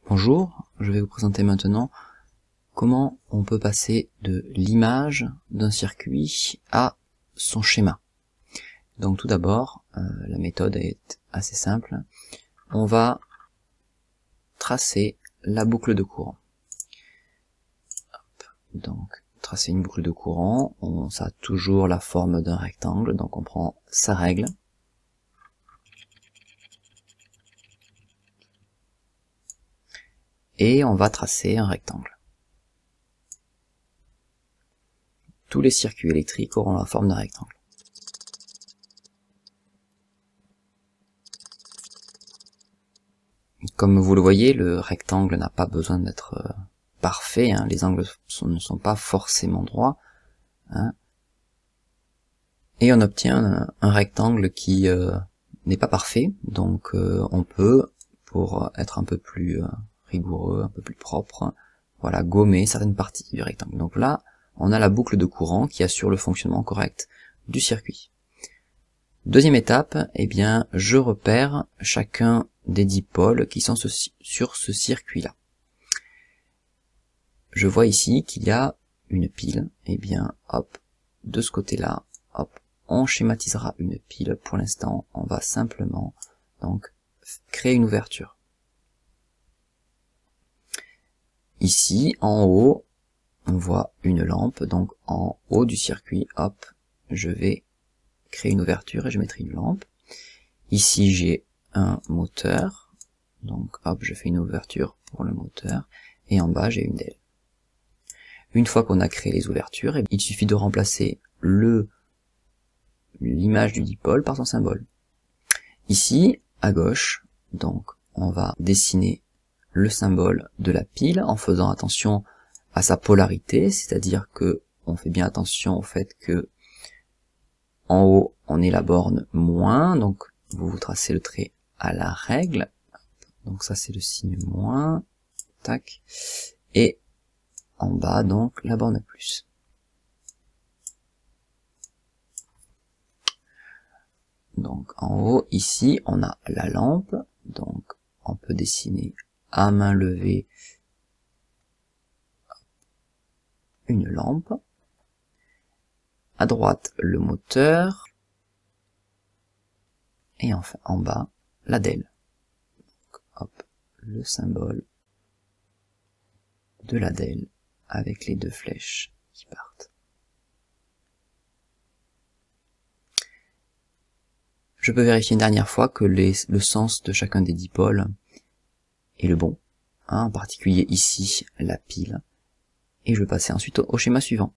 Bonjour, je vais vous présenter maintenant comment on peut passer de l'image d'un circuit à son schéma. Donc tout d'abord, la méthode est assez simple. On va tracer la boucle de courant. Donc tracer une boucle de courant, ça a toujours la forme d'un rectangle, donc on prend sa règle. Et on va tracer un rectangle. Tous les circuits électriques auront la forme d'un rectangle. Comme vous le voyez, le rectangle n'a pas besoin d'être parfait, hein. Les angles ne sont pas forcément droits, hein. Et on obtient un rectangle qui n'est pas parfait, donc on peut, pour être un peu plus rigoureux, un peu plus propre, voilà, gommer certaines parties du rectangle. Donc là, on a la boucle de courant qui assure le fonctionnement correct du circuit. Deuxième étape, eh bien, je repère chacun des dipôles qui sont sur ce circuit-là. Je vois ici qu'il y a une pile, eh bien, hop, de ce côté-là, hop, on schématisera une pile. Pour l'instant, on va simplement donc créer une ouverture. Ici, en haut, on voit une lampe, donc en haut du circuit, hop, je vais créer une ouverture et je mettrai une lampe. Ici, j'ai un moteur, donc hop, je fais une ouverture pour le moteur, et en bas, j'ai une dalle. Une fois qu'on a créé les ouvertures, il suffit de remplacer l'image du dipôle par son symbole. Ici, à gauche, donc on va dessiner le symbole de la pile en faisant attention à sa polarité, c'est-à-dire que on fait bien attention au fait que en haut on ait la borne moins, donc vous tracez le trait à la règle, donc ça c'est le signe moins, tac, et en bas donc la borne plus. Donc en haut ici on a la lampe, donc on peut dessiner à main levée une lampe. À droite le moteur, et enfin en bas la dalle. Donc, hop, le symbole de la dalle avec les deux flèches qui partent. Je peux vérifier une dernière fois que le sens de chacun des dipôles est le bon, hein, en particulier ici la pile, et je vais passer ensuite au schéma suivant.